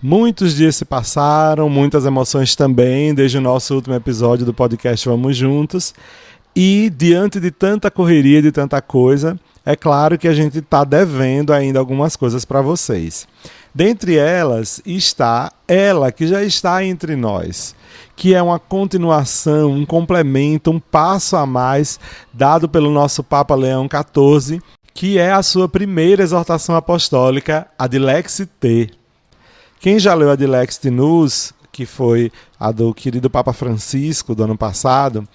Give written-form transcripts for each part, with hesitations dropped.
Muitos dias se passaram, muitas emoções também, desde o nosso último episódio do podcast Vamos Juntos. E diante de tanta correria, de tanta coisa, é claro que a gente está devendo ainda algumas coisas para vocês. Dentre elas está ela que já está entre nós, que é uma continuação, um complemento, um passo a mais dado pelo nosso Papa Leão XIV, que é a sua primeira exortação apostólica, a Dilexit Te. Quem já leu a Dilexit Nos, que foi a do querido Papa Francisco do ano passado,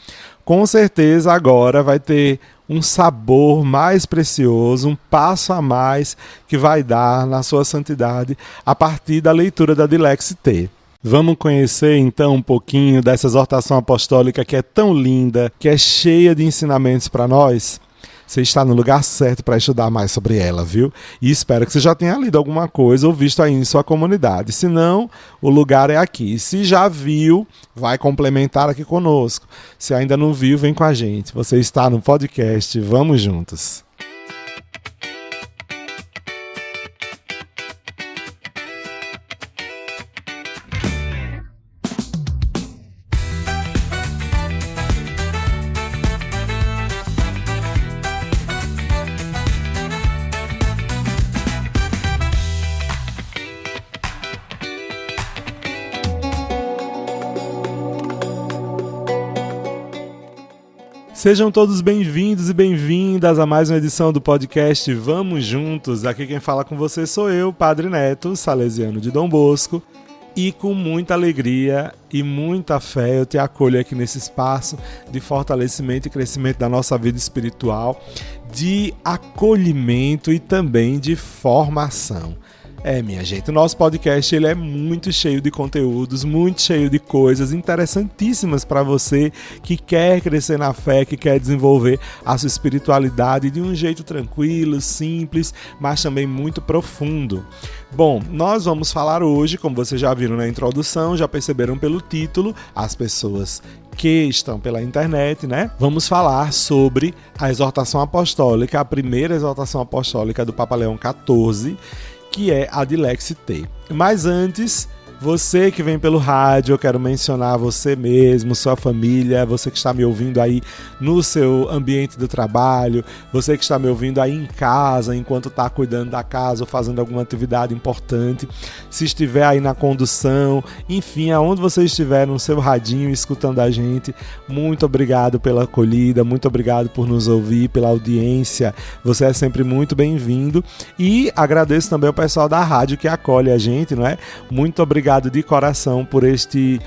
com certeza agora vai ter um sabor mais precioso, um passo a mais que vai dar na sua santidade a partir da leitura da Dilexit Te. Vamos conhecer então um pouquinho dessa exortação apostólica que é tão linda, que é cheia de ensinamentos para nós? Você está no lugar certo para estudar mais sobre ela, viu? E espero que você já tenha lido alguma coisa ou visto aí em sua comunidade. Se não, o lugar é aqui. Se já viu, vai complementar aqui conosco. Se ainda não viu, vem com a gente. Você está no podcast Vamos Juntos. Sejam todos bem-vindos e bem-vindas a mais uma edição do podcast Vamos Juntos. Aqui quem fala com você sou eu, Padre Neto, salesiano de Dom Bosco. E com muita alegria e muita fé eu te acolho aqui nesse espaço de fortalecimento e crescimento da nossa vida espiritual, de acolhimento e também de formação. Minha gente, o nosso podcast ele é muito cheio de conteúdos, muito cheio de coisas interessantíssimas para você que quer crescer na fé, que quer desenvolver a sua espiritualidade de um jeito tranquilo, simples, mas também muito profundo. Bom, nós vamos falar hoje, como vocês já viram na introdução, já perceberam pelo título, as pessoas que estão pela internet, né? Vamos falar sobre a exortação apostólica, a primeira exortação apostólica do Papa Leão XIV, que é a Dilexit Te. Mas antes, você que vem pelo rádio, eu quero mencionar você mesmo, sua família, você que está me ouvindo aí no seu ambiente do trabalho, você que está me ouvindo aí em casa, enquanto está cuidando da casa ou fazendo alguma atividade importante, se estiver aí na condução, enfim, aonde você estiver no seu radinho escutando a gente, muito obrigado pela acolhida, muito obrigado por nos ouvir, pela audiência, você é sempre muito bem-vindo e agradeço também ao pessoal da rádio que acolhe a gente, não é? Muito obrigado de coração por este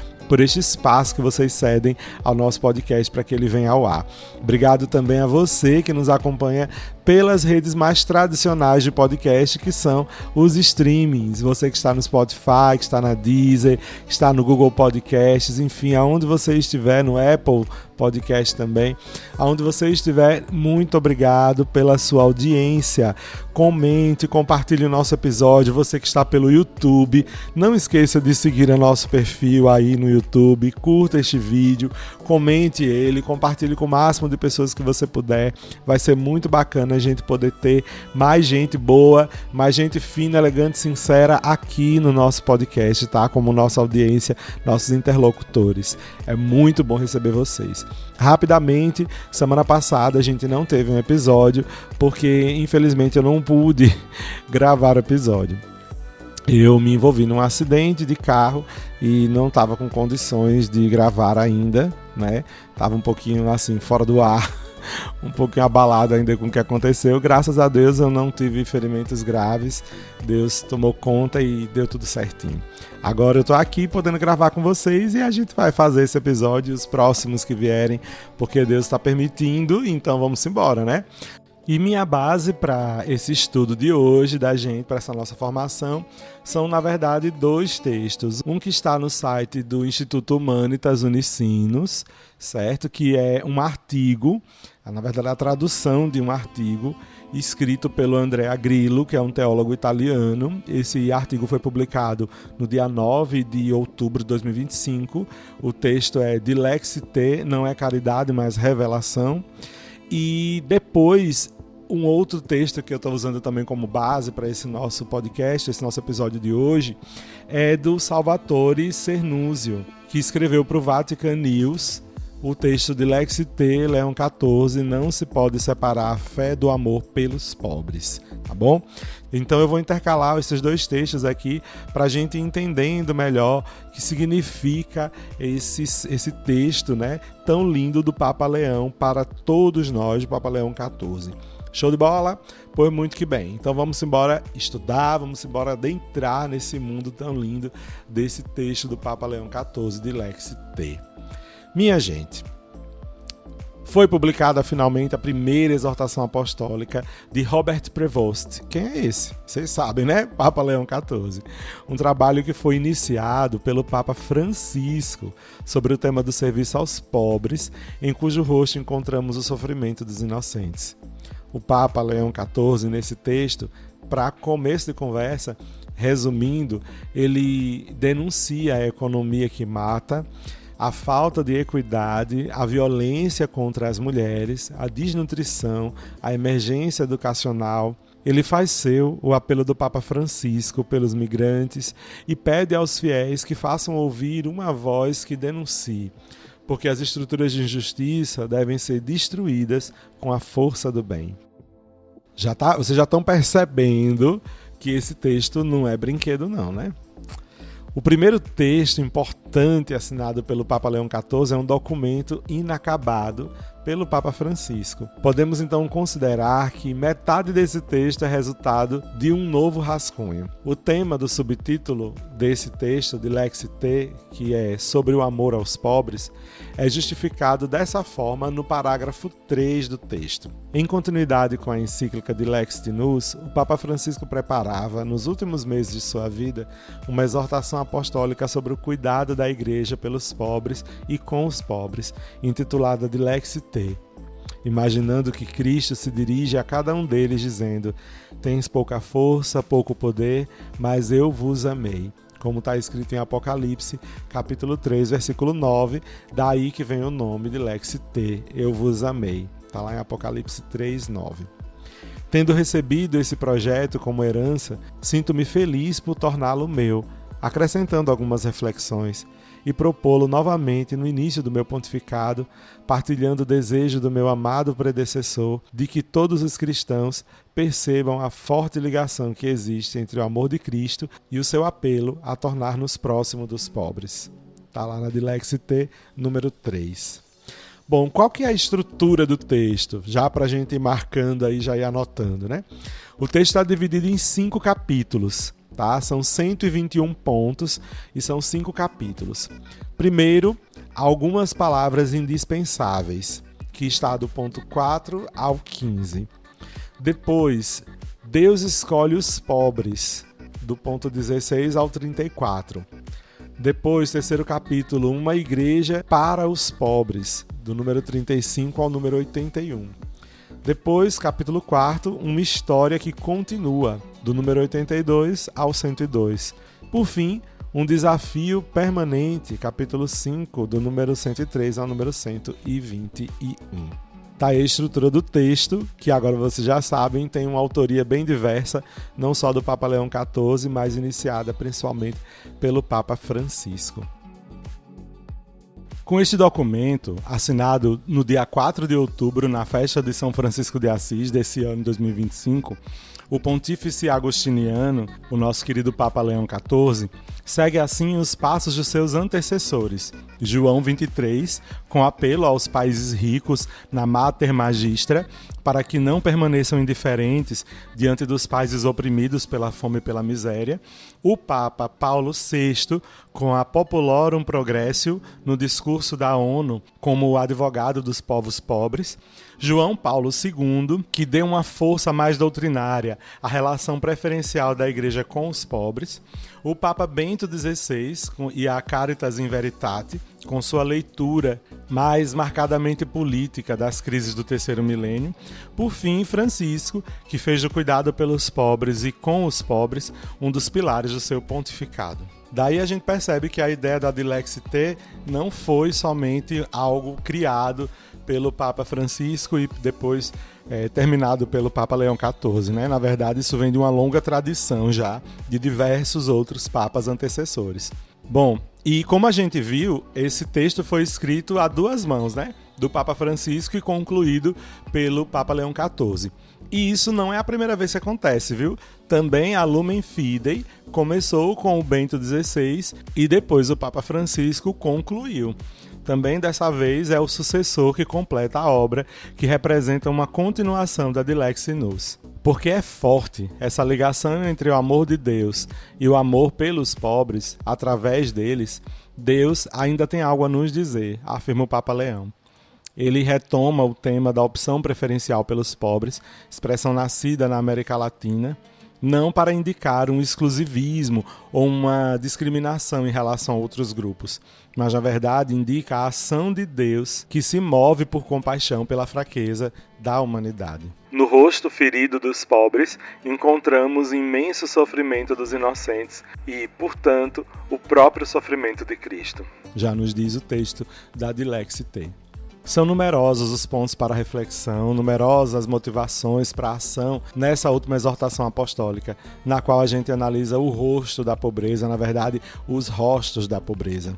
espaço que vocês cedem ao nosso podcast para que ele venha ao ar. Obrigado também a você que nos acompanha pelas redes mais tradicionais de podcast, que são os streamings. Você que está no Spotify, que está na Deezer, que está no Google Podcasts, enfim, aonde você estiver, no Apple Podcast também, aonde você estiver, muito obrigado pela sua audiência. Comente, compartilhe o nosso episódio. Você que está pelo YouTube, não esqueça de seguir o nosso perfil aí no YouTube, curta este vídeo, comente ele, compartilhe com o máximo de pessoas que você puder. Vai ser muito bacana a gente poder ter mais gente boa, mais gente fina, elegante, sincera aqui no nosso podcast, tá? Como nossa audiência, nossos interlocutores. É muito bom receber vocês. Rapidamente, semana passada a gente não teve um episódio porque infelizmente eu não pude gravar o episódio. Eu me envolvi num acidente de carro e não estava com condições de gravar ainda, né? Tava um pouquinho assim fora do ar, um pouquinho abalado ainda com o que aconteceu. Graças a Deus eu não tive ferimentos graves, Deus tomou conta e deu tudo certinho. Agora eu tô aqui podendo gravar com vocês e a gente vai fazer esse episódio e os próximos que vierem, porque Deus está permitindo, então vamos embora, né? E minha base para esse estudo de hoje da gente, para essa nossa formação, são na verdade dois textos. Um que está no site do Instituto Humanitas Unicinos, certo? Que é um artigo, na verdade a tradução de um artigo escrito pelo Andrea Grillo, que é um teólogo italiano. Esse artigo foi publicado no dia 9 de outubro de 2025. O texto é Dilexit Te, não é caridade, mas revelação. E depois Um outro texto que eu estou usando também como base para esse nosso podcast, esse nosso episódio de hoje, é do Salvatore Cernusio, que escreveu para o Vatican News o texto de Lex T, Leão XIV, não se pode separar a fé do amor pelos pobres, tá bom? Então eu vou intercalar esses dois textos aqui para a gente ir entendendo melhor o que significa esse texto, né, tão lindo do Papa Leão para todos nós, do Papa Leão XIV. Show de bola? Pois muito que bem. Então vamos embora estudar, vamos embora adentrar nesse mundo tão lindo desse texto do Papa Leão XIV de Lex T. Minha gente, foi publicada finalmente a primeira exortação apostólica de Robert Prevost. Quem é esse? Vocês sabem, né? Papa Leão XIV. Um trabalho que foi iniciado pelo Papa Francisco sobre o tema do serviço aos pobres, em cujo rosto encontramos o sofrimento dos inocentes. O Papa Leão XIV, nesse texto, para começo de conversa, resumindo, ele denuncia a economia que mata, a falta de equidade, a violência contra as mulheres, a desnutrição, a emergência educacional. Ele faz seu o apelo do Papa Francisco pelos migrantes e pede aos fiéis que façam ouvir uma voz que denuncie, porque as estruturas de injustiça devem ser destruídas com a força do bem. Vocês já estão percebendo que esse texto não é brinquedo não, né? O primeiro texto importante assinado pelo Papa Leão XIV é um documento inacabado pelo Papa Francisco. Podemos então considerar que metade desse texto é resultado de um novo rascunho. O tema do subtítulo desse texto, de Lex T, que é sobre o amor aos pobres, é justificado dessa forma no parágrafo 3 do texto. Em continuidade com a encíclica de Lex Tinus, o Papa Francisco preparava, nos últimos meses de sua vida, uma exortação apostólica sobre o cuidado da Igreja pelos pobres e com os pobres, intitulada de Lex T, imaginando que Cristo se dirige a cada um deles dizendo: tens pouca força, pouco poder, mas eu vos amei. Como está escrito em Apocalipse, capítulo 3, versículo 9, daí que vem o nome de Lex T, eu vos amei. Está lá em Apocalipse 3, 9. Tendo recebido esse projeto como herança, sinto-me feliz por torná-lo meu, acrescentando algumas reflexões, e propô-lo novamente no início do meu pontificado, partilhando o desejo do meu amado predecessor de que todos os cristãos percebam a forte ligação que existe entre o amor de Cristo e o seu apelo a tornar-nos próximos dos pobres. Está lá na Lex T, número 3. Bom, qual que é a estrutura do texto? Já para a gente ir marcando aí, já ir anotando, né? O texto está dividido em 5 capítulos. Tá? São 121 pontos e são 5 capítulos. Primeiro, algumas palavras indispensáveis, que está do ponto 4 ao 15. Depois, Deus escolhe os pobres, do ponto 16 ao 34. Depois, terceiro capítulo, uma igreja para os pobres, do número 35 ao número 81. Depois, capítulo 4, uma história que continua, do número 82 ao 102. Por fim, um desafio permanente, capítulo 5, do número 103 ao número 121. Tá aí a estrutura do texto, que agora vocês já sabem, tem uma autoria bem diversa, não só do Papa Leão XIV, mas iniciada principalmente pelo Papa Francisco. Com este documento, assinado no dia 4 de outubro, na festa de São Francisco de Assis, desse ano de 2025, o pontífice agostiniano, o nosso querido Papa Leão XIV, segue assim os passos de seus antecessores, João 23, com apelo aos países ricos na Mater Magistra, para que não permaneçam indiferentes diante dos países oprimidos pela fome e pela miséria, o Papa Paulo VI, com a Populorum Progressio, no discurso da ONU, como o advogado dos povos pobres, João Paulo II, que deu uma força mais doutrinária à relação preferencial da Igreja com os pobres, o Papa Bento XVI e a Caritas in Veritate, com sua leitura mais marcadamente política das crises do terceiro milênio, por fim, Francisco, que fez do cuidado pelos pobres e com os pobres um dos pilares do seu pontificado. Daí a gente percebe que a ideia da Lex T não foi somente algo criado pelo Papa Francisco e depois terminado pelo Papa Leão XIV, né? Na verdade, isso vem de uma longa tradição já de diversos outros papas antecessores. Bom, e como a gente viu, esse texto foi escrito a duas mãos, né? Do Papa Francisco e concluído pelo Papa Leão XIV. E isso não é a primeira vez que acontece, viu? Também a Lumen Fidei começou com o Bento XVI e depois o Papa Francisco concluiu. Também dessa vez é o sucessor que completa a obra, que representa uma continuação da Dilexi Nus. Porque é forte essa ligação entre o amor de Deus e o amor pelos pobres, através deles, Deus ainda tem algo a nos dizer, afirma o Papa Leão. Ele retoma o tema da opção preferencial pelos pobres, expressão nascida na América Latina, não para indicar um exclusivismo ou uma discriminação em relação a outros grupos, mas na verdade indica a ação de Deus que se move por compaixão pela fraqueza da humanidade. No rosto ferido dos pobres, encontramos imenso sofrimento dos inocentes e, portanto, o próprio sofrimento de Cristo. Já nos diz o texto da Dilexi T. São numerosos os pontos para reflexão, numerosas as motivações para a ação nessa última exortação apostólica, na qual a gente analisa o rosto da pobreza, na verdade, os rostos da pobreza.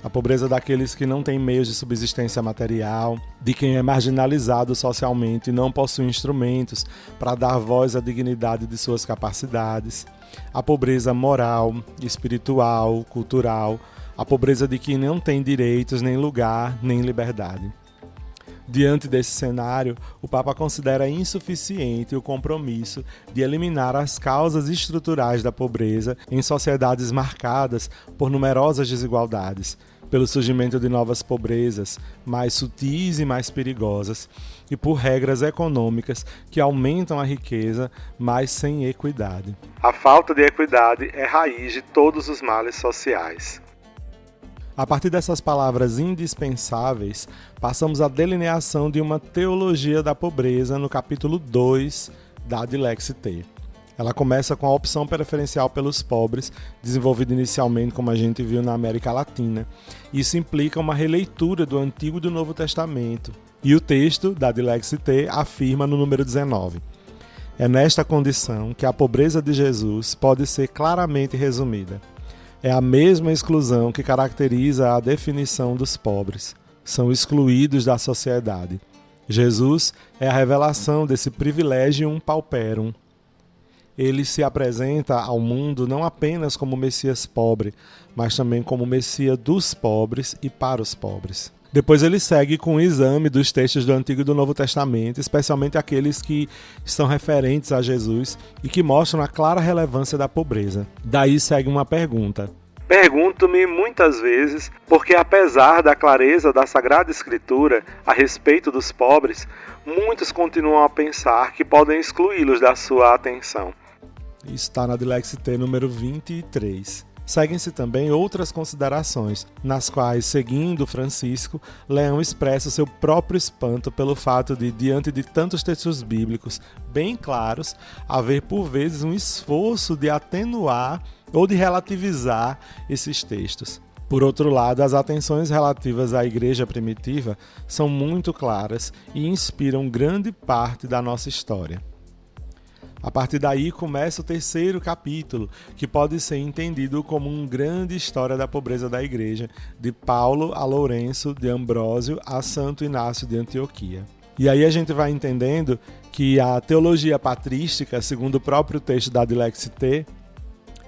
A pobreza daqueles que não têm meios de subsistência material, de quem é marginalizado socialmente e não possui instrumentos para dar voz à dignidade de suas capacidades. A pobreza moral, espiritual, cultural, a pobreza de quem não tem direitos, nem lugar, nem liberdade. Diante desse cenário, o Papa considera insuficiente o compromisso de eliminar as causas estruturais da pobreza em sociedades marcadas por numerosas desigualdades, pelo surgimento de novas pobrezas, mais sutis e mais perigosas, e por regras econômicas que aumentam a riqueza, mas sem equidade. A falta de equidade é raiz de todos os males sociais. A partir dessas palavras indispensáveis, passamos à delineação de uma teologia da pobreza no capítulo 2 da Dilexi T. Ela começa com a opção preferencial pelos pobres, desenvolvida inicialmente, como a gente viu, na América Latina. Isso implica uma releitura do Antigo e do Novo Testamento. E o texto da Dilexi T afirma no número 19. É nesta condição que a pobreza de Jesus pode ser claramente resumida. É a mesma exclusão que caracteriza a definição dos pobres. São excluídos da sociedade. Jesus é a revelação desse privilegium pauperum. Ele se apresenta ao mundo não apenas como Messias pobre, mas também como Messias dos pobres e para os pobres. Depois ele segue com o exame dos textos do Antigo e do Novo Testamento, especialmente aqueles que estão referentes a Jesus e que mostram a clara relevância da pobreza. Daí segue uma pergunta. Pergunto-me muitas vezes porque, apesar da clareza da Sagrada Escritura a respeito dos pobres, muitos continuam a pensar que podem excluí-los da sua atenção. Isso está na Dilexi T número 23. Seguem-se também outras considerações, nas quais, seguindo Francisco, Leão expressa o seu próprio espanto pelo fato de, diante de tantos textos bíblicos bem claros, haver por vezes um esforço de atenuar ou de relativizar esses textos. Por outro lado, as atenções relativas à igreja primitiva são muito claras e inspiram grande parte da nossa história. A partir daí começa o terceiro capítulo, que pode ser entendido como uma grande história da pobreza da igreja, de Paulo a Lourenço, de Ambrósio a Santo Inácio de Antioquia. E aí a gente vai entendendo que a teologia patrística, segundo o próprio texto da Dilexi T,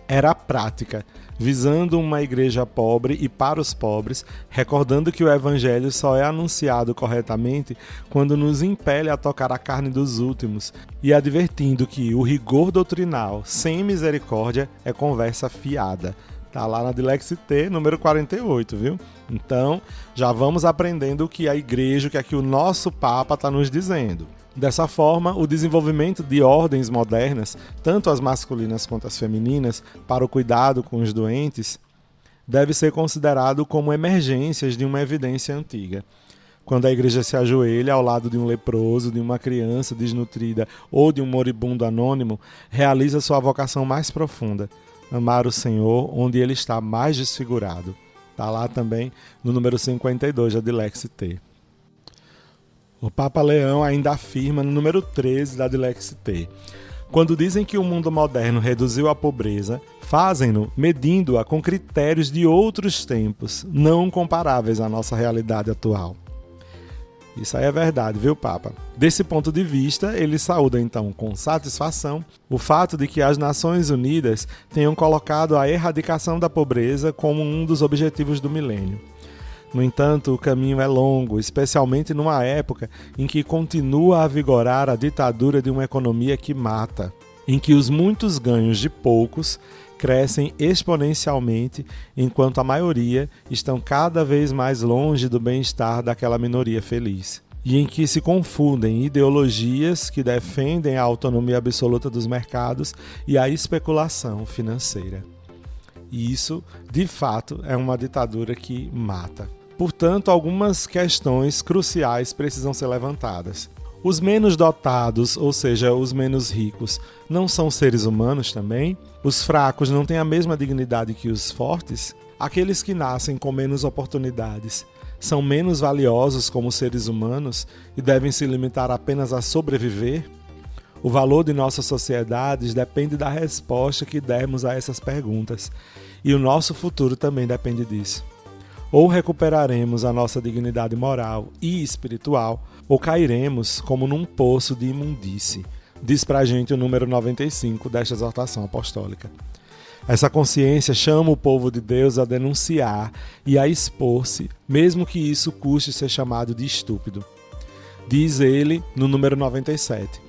era prática, visando uma igreja pobre e para os pobres, recordando que o evangelho só é anunciado corretamente quando nos impele a tocar a carne dos últimos e advertindo que o rigor doutrinal sem misericórdia é conversa fiada. Tá lá na Dilexi T, número 48, viu? Então, já vamos aprendendo o que a igreja, o que aqui o nosso Papa está nos dizendo. Dessa forma, o desenvolvimento de ordens modernas, tanto as masculinas quanto as femininas, para o cuidado com os doentes, deve ser considerado como emergências de uma evidência antiga. Quando a igreja se ajoelha ao lado de um leproso, de uma criança desnutrida ou de um moribundo anônimo, realiza sua vocação mais profunda, amar o Senhor onde ele está mais desfigurado. Está lá também no número 52 da Dilexi T. O Papa Leão ainda afirma no número 13 da Dilexit: quando dizem que o mundo moderno reduziu a pobreza, fazem-no medindo-a com critérios de outros tempos, não comparáveis à nossa realidade atual. Isso aí é verdade, viu, Papa? Desse ponto de vista, ele saúda então com satisfação o fato de que as Nações Unidas tenham colocado a erradicação da pobreza como um dos objetivos do milênio. No entanto, o caminho é longo, especialmente numa época em que continua a vigorar a ditadura de uma economia que mata, em que os muitos ganhos de poucos crescem exponencialmente, enquanto a maioria estão cada vez mais longe do bem-estar daquela minoria feliz, e em que se confundem ideologias que defendem a autonomia absoluta dos mercados e a especulação financeira. E isso, de fato, é uma ditadura que mata. Portanto, algumas questões cruciais precisam ser levantadas. Os menos dotados, ou seja, os menos ricos, não são seres humanos também? Os fracos não têm a mesma dignidade que os fortes? Aqueles que nascem com menos oportunidades são menos valiosos como seres humanos e devem se limitar apenas a sobreviver? O valor de nossas sociedades depende da resposta que dermos a essas perguntas, e o nosso futuro também depende disso. Ou recuperaremos a nossa dignidade moral e espiritual, ou cairemos como num poço de imundície, diz pra gente o número 95 desta exortação apostólica. Essa consciência chama o povo de Deus a denunciar e a expor-se, mesmo que isso custe ser chamado de estúpido. Diz ele no número 97.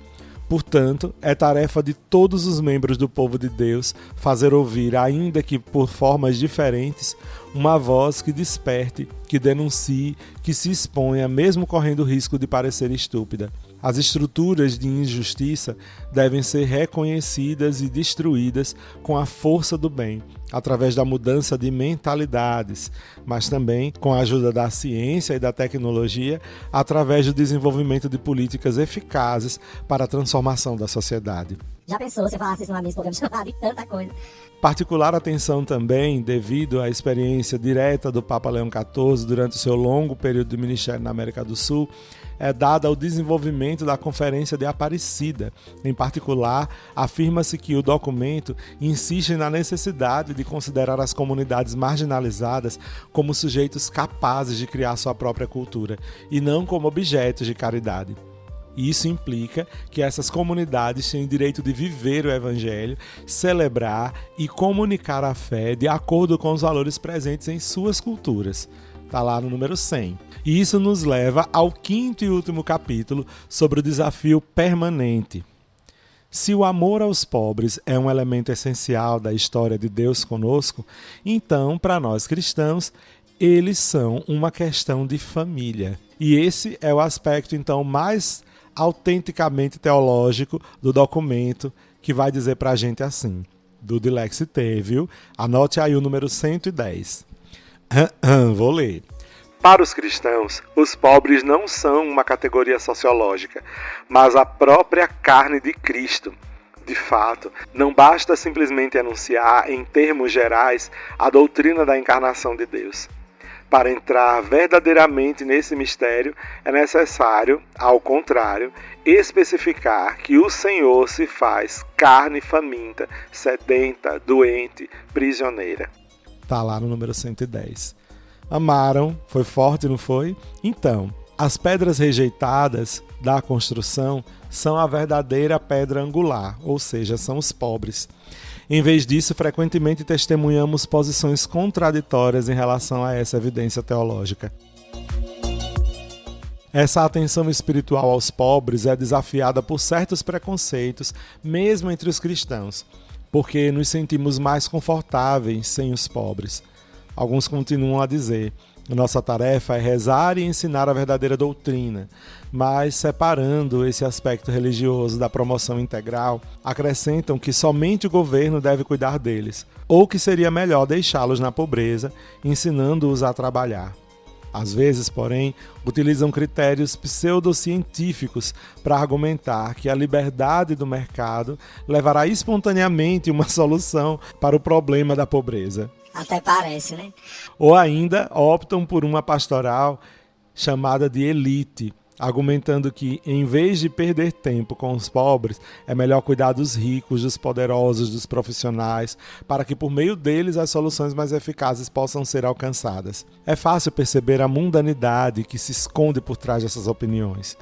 Portanto, é tarefa de todos os membros do povo de Deus fazer ouvir, ainda que por formas diferentes, uma voz que desperte, que denuncie, que se exponha, mesmo correndo o risco de parecer estúpida. As estruturas de injustiça devem ser reconhecidas e destruídas com a força do bem, através da mudança de mentalidades, mas também com a ajuda da ciência e da tecnologia, através do desenvolvimento de políticas eficazes para a transformação da sociedade. Já pensou se eu falasse isso numa mesa, programa chamado e tanta coisa? Particular atenção também, devido à experiência direta do Papa Leão XIV durante o seu longo período de ministério na América do Sul, é dada ao desenvolvimento da Conferência de Aparecida. Em particular, afirma-se que o documento insiste na necessidade de considerar as comunidades marginalizadas como sujeitos capazes de criar sua própria cultura, e não como objetos de caridade. Isso implica que essas comunidades têm o direito de viver o Evangelho, celebrar e comunicar a fé de acordo com os valores presentes em suas culturas. Está lá no número 100. E isso nos leva ao quinto e último capítulo sobre o desafio permanente. Se o amor aos pobres é um elemento essencial da história de Deus conosco, então, para nós cristãos, eles são uma questão de família. E esse é o aspecto, então, mais autenticamente teológico do documento, que vai dizer para a gente assim, do Dilexit, viu? Anote aí o número 110. Vou ler. Para os cristãos, os pobres não são uma categoria sociológica, mas a própria carne de Cristo. De fato, não basta simplesmente anunciar, em termos gerais, a doutrina da encarnação de Deus. Para entrar verdadeiramente nesse mistério, é necessário, ao contrário, especificar que o Senhor se faz carne faminta, sedenta, doente, prisioneira. Está lá no número 110. Amaram, foi forte, não foi? Então, as pedras rejeitadas da construção são a verdadeira pedra angular, ou seja, são os pobres. Em vez disso, frequentemente testemunhamos posições contraditórias em relação a essa evidência teológica. Essa atenção espiritual aos pobres é desafiada por certos preconceitos, mesmo entre os cristãos, porque nos sentimos mais confortáveis sem os pobres. Alguns continuam a dizer: nossa tarefa é rezar e ensinar a verdadeira doutrina, mas separando esse aspecto religioso da promoção integral, acrescentam que somente o governo deve cuidar deles, ou que seria melhor deixá-los na pobreza, ensinando-os a trabalhar. Às vezes, porém, utilizam critérios pseudocientíficos para argumentar que a liberdade do mercado levará espontaneamente uma solução para o problema da pobreza. Até parece, né? Ou ainda optam por uma pastoral chamada de elite, argumentando que, em vez de perder tempo com os pobres, é melhor cuidar dos ricos, dos poderosos, dos profissionais, para que por meio deles as soluções mais eficazes possam ser alcançadas. É fácil perceber a mundanidade que se esconde por trás dessas opiniões.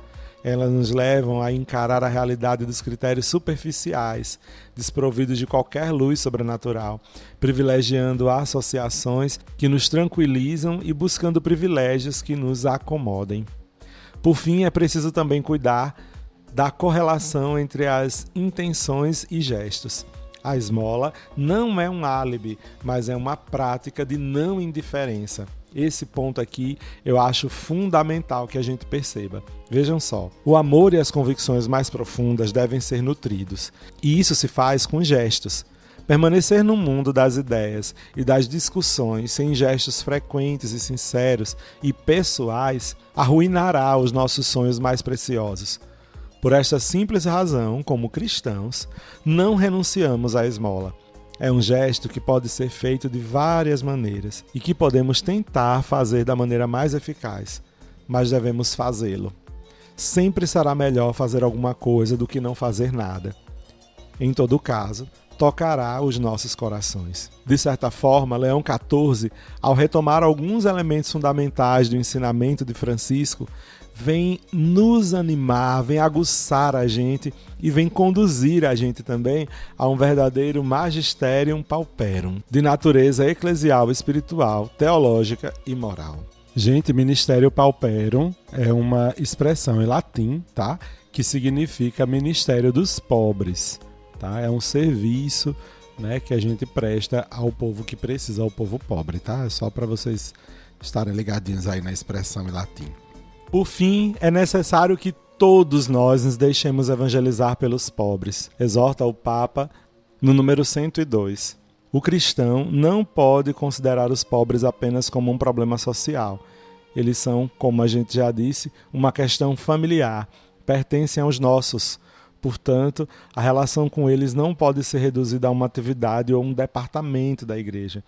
Elas nos levam a encarar a realidade dos critérios superficiais, desprovidos de qualquer luz sobrenatural, privilegiando associações que nos tranquilizam e buscando privilégios que nos acomodem. Por fim, é preciso também cuidar da correlação entre as intenções e gestos. A esmola não é um álibi, mas é uma prática de não indiferença. Esse ponto aqui eu acho fundamental que a gente perceba. Vejam só, o amor e as convicções mais profundas devem ser nutridos, e isso se faz com gestos. Permanecer no mundo das ideias e das discussões sem gestos frequentes e sinceros e pessoais arruinará os nossos sonhos mais preciosos. Por esta simples razão, como cristãos, não renunciamos à esmola. É um gesto que pode ser feito de várias maneiras e que podemos tentar fazer da maneira mais eficaz, mas devemos fazê-lo. Sempre será melhor fazer alguma coisa do que não fazer nada. Em todo caso, tocará os nossos corações. De certa forma, Leão XIV, ao retomar alguns elementos fundamentais do ensinamento de Francisco, vem nos animar, vem aguçar a gente e vem conduzir a gente também a um verdadeiro magisterium pauperum, de natureza eclesial, espiritual, teológica e moral. Gente, ministério pauperum é uma expressão em latim, tá? Que significa ministério dos pobres. Tá? É um serviço, né, que a gente presta ao povo que precisa, ao povo pobre, tá? É só para vocês estarem ligadinhos aí na expressão em latim. Por fim, é necessário que todos nós nos deixemos evangelizar pelos pobres, exorta o Papa no número 102. O cristão não pode considerar os pobres apenas como um problema social. Eles são, como a gente já disse, uma questão familiar, pertencem aos nossos. Portanto, a relação com eles não pode ser reduzida a uma atividade ou um departamento da igreja.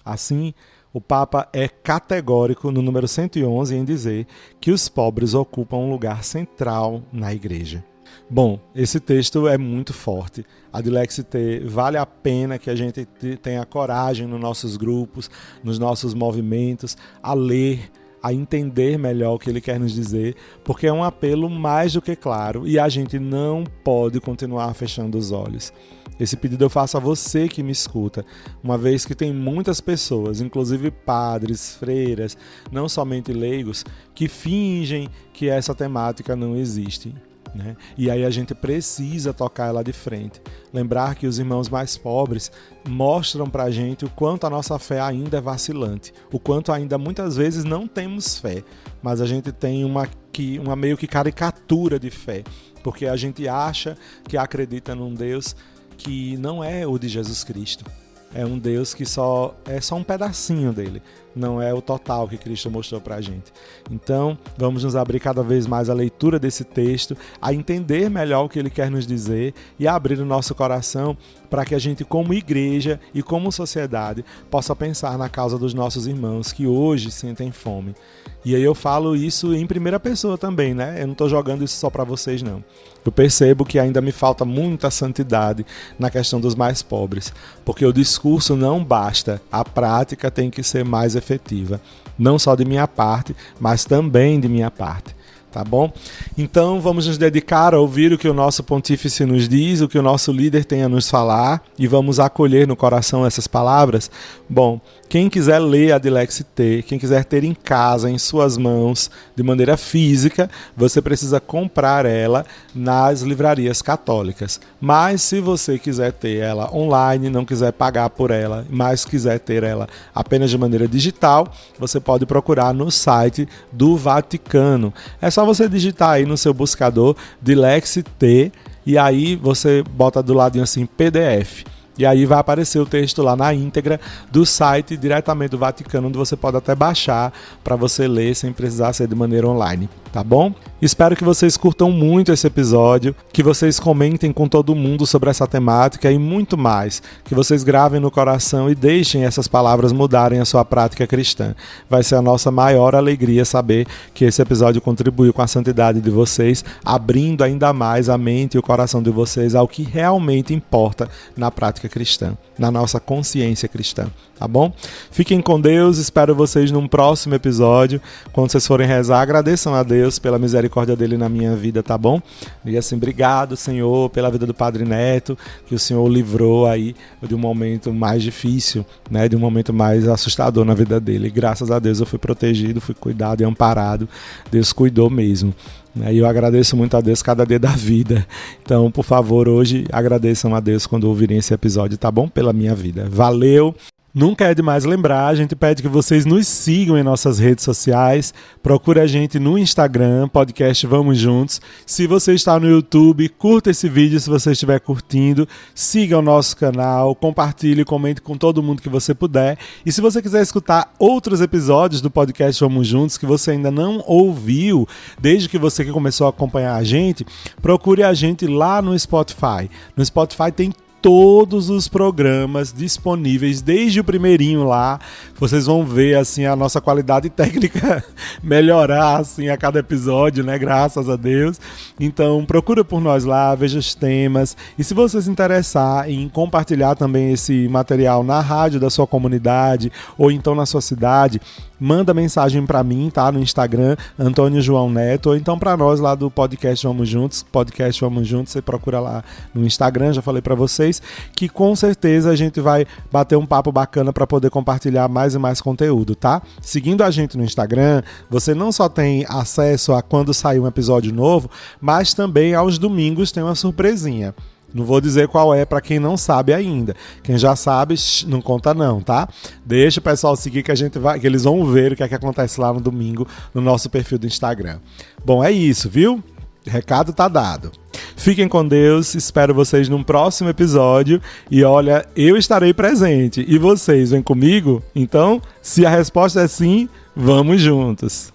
Assim, o Papa é categórico no número 111 em dizer que os pobres ocupam um lugar central na igreja. Bom, esse texto é muito forte. A Dilexite vale a pena que a gente tenha coragem nos nossos grupos, nos nossos movimentos, a ler, a entender melhor o que ele quer nos dizer, porque é um apelo mais do que claro e a gente não pode continuar fechando os olhos. Esse pedido eu faço a você que me escuta, uma vez que tem muitas pessoas, inclusive padres, freiras, não somente leigos, que fingem que essa temática não existe. Né? E aí a gente precisa tocar ela de frente. Lembrar que os irmãos mais pobres mostram pra gente o quanto a nossa fé ainda é vacilante, o quanto ainda muitas vezes não temos fé, mas a gente tem uma meio que caricatura de fé, porque a gente acha que acredita num Deus que não é o de Jesus Cristo. É um Deus que é só um pedacinho dele, não é o total que Cristo mostrou para a gente. Então, vamos nos abrir cada vez mais à leitura desse texto, a entender melhor o que ele quer nos dizer e a abrir o nosso coração para que a gente, como igreja e como sociedade, possa pensar na causa dos nossos irmãos que hoje sentem fome. E aí eu falo isso em primeira pessoa também, né? Eu não estou jogando isso só para vocês, não. Eu percebo que ainda me falta muita santidade na questão dos mais pobres, porque o discurso não basta, a prática tem que ser mais efetiva, não só de minha parte, mas também de minha parte. Tá bom? Então vamos nos dedicar a ouvir o que o nosso pontífice nos diz, o que o nosso líder tem a nos falar e vamos acolher no coração essas palavras. Bom, quem quiser ler a Dilexite, quem quiser ter em casa, em suas mãos, de maneira física, você precisa comprar ela nas livrarias católicas. Mas se você quiser ter ela online, não quiser pagar por ela, mas quiser ter ela apenas de maneira digital, você pode procurar no site do Vaticano. É só você digitar aí no seu buscador Dilexite e aí você bota do ladinho assim PDF. E aí vai aparecer o texto lá na íntegra do site diretamente do Vaticano, onde você pode até baixar para você ler sem precisar ser de maneira online. tá bom? Espero que vocês curtam muito esse episódio, que vocês comentem com todo mundo sobre essa temática e muito mais, que vocês gravem no coração e deixem essas palavras mudarem a sua prática cristã. Vai ser a nossa maior alegria saber que esse episódio contribuiu com a santidade de vocês, abrindo ainda mais a mente e o coração de vocês ao que realmente importa na prática cristã, na nossa consciência cristã, tá bom? Fiquem com Deus, espero vocês num próximo episódio. Quando vocês forem rezar, agradeçam a Deus pela misericórdia dele na minha vida, tá bom? E assim, obrigado, Senhor, pela vida do Padre Neto, que o Senhor livrou aí de um momento mais difícil, né, de um momento mais assustador na vida dele. E graças a Deus eu fui protegido, fui cuidado e amparado. Deus cuidou mesmo. E eu agradeço muito a Deus cada dia da vida. Então, por favor, hoje agradeçam a Deus quando ouvirem esse episódio, tá bom? Pela minha vida. Valeu! Nunca é demais lembrar, a gente pede que vocês nos sigam em nossas redes sociais, procure a gente no Instagram, podcast Vamos Juntos. Se você está no YouTube, curta esse vídeo se você estiver curtindo, siga o nosso canal, compartilhe, comente com todo mundo que você puder. E se você quiser escutar outros episódios do podcast Vamos Juntos que você ainda não ouviu, desde que você começou a acompanhar a gente, procure a gente lá no Spotify. No Spotify tem todos os programas disponíveis, desde o primeirinho lá. Vocês vão ver assim a nossa qualidade técnica melhorar assim a cada episódio, né? Graças a Deus. Então procura por nós lá, veja os temas. E se você se interessar em compartilhar também esse material na rádio da sua comunidade ou então na sua cidade, manda mensagem para mim, tá? No Instagram, Antônio João Neto, ou então para nós lá do podcast Vamos Juntos, podcast Vamos Juntos, você procura lá no Instagram, já falei para vocês, que com certeza a gente vai bater um papo bacana para poder compartilhar mais e mais conteúdo, tá? Seguindo a gente no Instagram, você não só tem acesso a quando sair um episódio novo, mas também aos domingos tem uma surpresinha. Não vou dizer qual é para quem não sabe ainda. Quem já sabe, não conta não, tá? Deixa o pessoal seguir que que eles vão ver o que é que acontece lá no domingo no nosso perfil do Instagram. Bom, é isso, viu? Recado tá dado. Fiquem com Deus, espero vocês num próximo episódio e olha, eu estarei presente e vocês vêm comigo? Então, se a resposta é sim, vamos juntos!